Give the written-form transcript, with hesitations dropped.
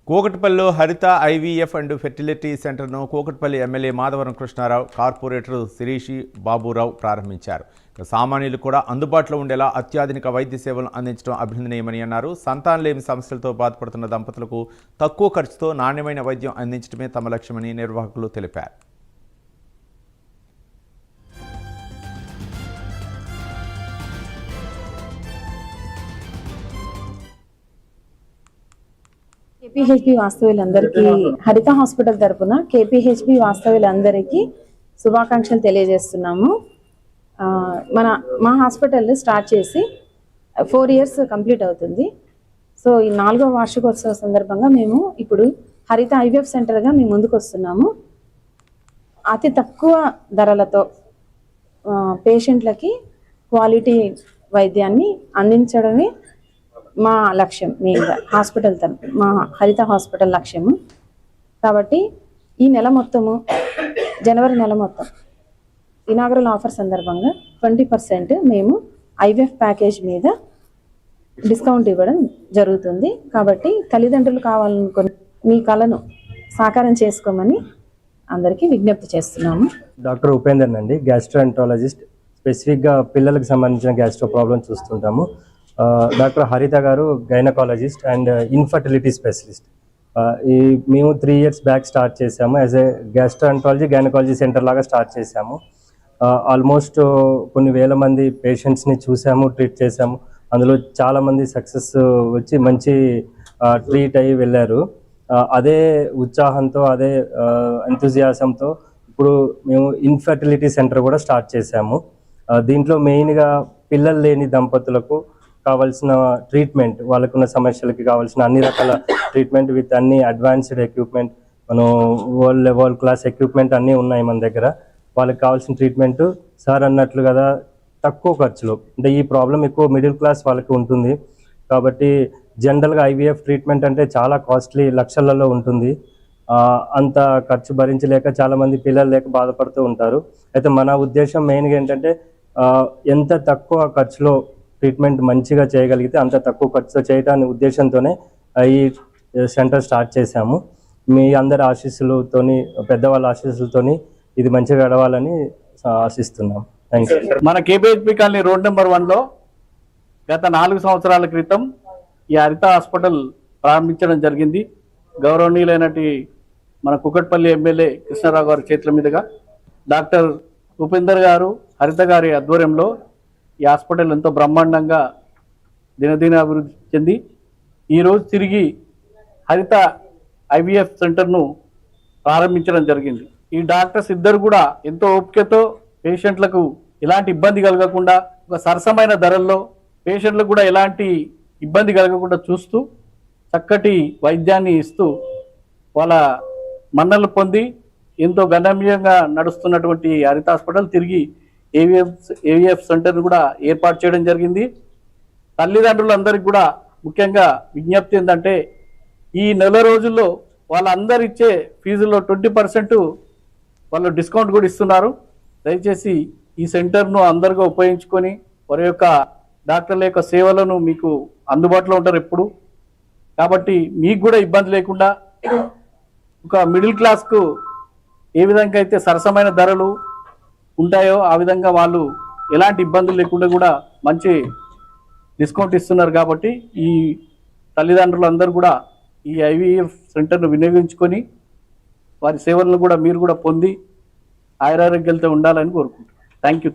కూకట్పల్లిలో హరిత IVF and fertility సెంటర్ను కూకట్పల్లి ఎమ్మెల్యే మాధవరం కృష్ణారావు, కార్పొరేటర్ శిరీషి బాబురావు ప్రారంభించారు. సామాన్యులు కూడా అందుబాటులో ఉండేలా అత్యాధునిక వైద్య సేవలను అందించడం అభినందనీయమని అన్నారు. సంతానలేమి సమస్యలతో బాధపడుతున్న దంపతులకు తక్కువ ఖర్చుతో నాణ్యమైన వైద్యం అందించడమే తమ లక్ష్యమని నిర్వాహకులు తెలిపారు. కేపీహెచ్బి వాస్తవ్యులందరికీ హరిత హాస్పిటల్ తరపున కేపీహెచ్బి వాస్తవ్యులందరికీ శుభాకాంక్షలు తెలియజేస్తున్నాము. మా హాస్పిటల్ స్టార్ట్ చేసి 4 years కంప్లీట్ అవుతుంది. సో ఈ 4వ వార్షికోత్సవ సందర్భంగా మేము ఇప్పుడు హరిత ఐవీఎఫ్ సెంటర్గా మేము ముందుకు వస్తున్నాము. అతి తక్కువ ధరలతో పేషెంట్లకి క్వాలిటీ వైద్యాన్ని అందించడమే మా లక్ష్యం. మెయిన్గా హాస్పిటల్ తరపు మా హరిత హాస్పిటల్ లక్ష్యము. కాబట్టి ఈ నెల మొత్తము జనవరి నెల మొత్తం ఇనాగరల్ ఆఫర్ సందర్భంగా 20% మేము ఐవీఎఫ్ ప్యాకేజ్ మీద డిస్కౌంట్ ఇవ్వడం జరుగుతుంది. కాబట్టి తల్లిదండ్రులు కావాలనుకుని మీ కళను సాకారం చేసుకోమని అందరికీ విజ్ఞప్తి చేస్తున్నాము. డాక్టర్ ఉపేందర్ అండి, గ్యాస్ట్రోఎంట్రాలజిస్ట్. స్పెసిఫిక్గా పిల్లలకు సంబంధించిన గ్యాస్ట్రో ప్రాబ్లమ్ చూస్తుంటాము. డాక్టర్ హరిత గారు గైనకాలజిస్ట్ అండ్ ఇన్ఫర్టిలిటీ స్పెషలిస్ట్. మేము 3 years బ్యాక్ స్టార్ట్ చేసాము. As a gastroenterology gynaecology centre లాగా స్టార్ట్ చేసాము. ఆల్మోస్ట్ కొన్ని వేల మంది పేషెంట్స్ని చూసాము, ట్రీట్ చేసాము. అందులో చాలామంది సక్సెస్ వచ్చి మంచి ట్రీట్ అయ్యి వెళ్ళారు. అదే ఉత్సాహంతో, అదే ఎంతూజియాసంతో ఇప్పుడు మేము ఇన్ఫర్టిలిటీ సెంటర్ కూడా స్టార్ట్ చేసాము. దీంట్లో మెయిన్గా పిల్లలు లేని దంపతులకు కావాల్సిన ట్రీట్మెంట్, వాళ్ళకున్న సమస్యలకి కావాల్సిన అన్ని రకాల ట్రీట్మెంట్ విత్ అన్ని అడ్వాన్స్డ్ ఎక్విప్మెంట్, మనం వరల్డ్ క్లాస్ ఎక్విప్మెంట్ అన్నీ ఉన్నాయి మన దగ్గర. వాళ్ళకి కావాల్సిన ట్రీట్మెంట్ సార్ అన్నట్లు కదా తక్కువ ఖర్చులో, అంటే ఈ ప్రాబ్లం ఎక్కువ మిడిల్ క్లాస్ వాళ్ళకి ఉంటుంది. కాబట్టి జనరల్గా ఐవీఎఫ్ ట్రీట్మెంట్ అంటే చాలా కాస్ట్లీ, లక్షలలో ఉంటుంది. అంత ఖర్చు భరించలేక చాలామంది పిల్లలు లేక బాధపడుతూ ఉంటారు. అయితే మన ఉద్దేశం మెయిన్గా ఏంటంటే ఎంత తక్కువ ఖర్చులో ట్రీట్మెంట్ మంచిగా చేయగలిగితే అంత తక్కువ ఖర్చుతో చేయడానికి ఉద్దేశంతోనే ఈ సెంటర్ స్టార్ట్ చేశాము. మీ అందరి ఆశీస్సులతోని, పెద్దవాళ్ళ ఆశీస్సులతోని ఇది మంచిగా గడవాలని ఆశిస్తున్నాం. Thank you. మన కేపీహెచ్బి కాలనీ రోడ్ నెంబర్ 1లో గత 4 సంవత్సరాల క్రితం ఈ హరిత హాస్పిటల్ ప్రారంభించడం జరిగింది. గౌరవనీయులైనటి మన కూకట్పల్లి ఎమ్మెల్యే కృష్ణారావు గారి చేతుల మీదుగా డాక్టర్ ఉపేందర్ గారు, హరిత గారి ఆధ్వర్యంలో ఈ హాస్పిటల్ ఎంతో బ్రహ్మాండంగా దినదిన అభివృద్ధి చెంది ఈరోజు తిరిగి హరిత ఐవీఎఫ్ సెంటర్ను ప్రారంభించడం జరిగింది. ఈ డాక్టర్స్ ఇద్దరు కూడా ఎంతో ఓపికతో పేషెంట్లకు ఎలాంటి ఇబ్బంది కలగకుండా, ఒక సరసమైన ధరల్లో పేషెంట్లకు కూడా ఎలాంటి ఇబ్బంది కలగకుండా చూస్తూ చక్కటి వైద్యాన్ని ఇస్తూ వాళ్ళ మన్నలు పొంది ఎంతో గణనీయంగా నడుస్తున్నటువంటి హరిత హాస్పిటల్ తిరిగి ఏవిఎఫ్ సెంటర్ను కూడా ఏర్పాటు చేయడం జరిగింది. తల్లిదండ్రులందరికీ కూడా ముఖ్యంగా విజ్ఞప్తి ఏంటంటే, ఈ నెల రోజుల్లో వాళ్ళందరూ ఇచ్చే ఫీజులో 20% వాళ్ళు డిస్కౌంట్ కూడా ఇస్తున్నారు. దయచేసి ఈ సెంటర్ను అందరిగా ఉపయోగించుకొని వారి యొక్క డాక్టర్ల యొక్క సేవలను మీకు అందుబాటులో ఉంటారు ఎప్పుడు. కాబట్టి మీకు కూడా ఇబ్బంది లేకుండా ఒక మిడిల్ క్లాస్కు ఏ విధంగా అయితే సరసమైన ధరలు ఉంటాయో ఆ విధంగా వాళ్ళు ఎలాంటి ఇబ్బందులు లేకుండా కూడా మంచి డిస్కౌంట్ ఇస్తున్నారు. కాబట్టి ఈ తల్లిదండ్రులందరూ కూడా ఈ ఐవీఎఫ్ సెంటర్ను వినియోగించుకొని వారి సేవలను కూడా మీరు కూడా పొంది ఆయురారోగ్యాలతో ఉండాలని కోరుకుంటున్నాను. Thank you.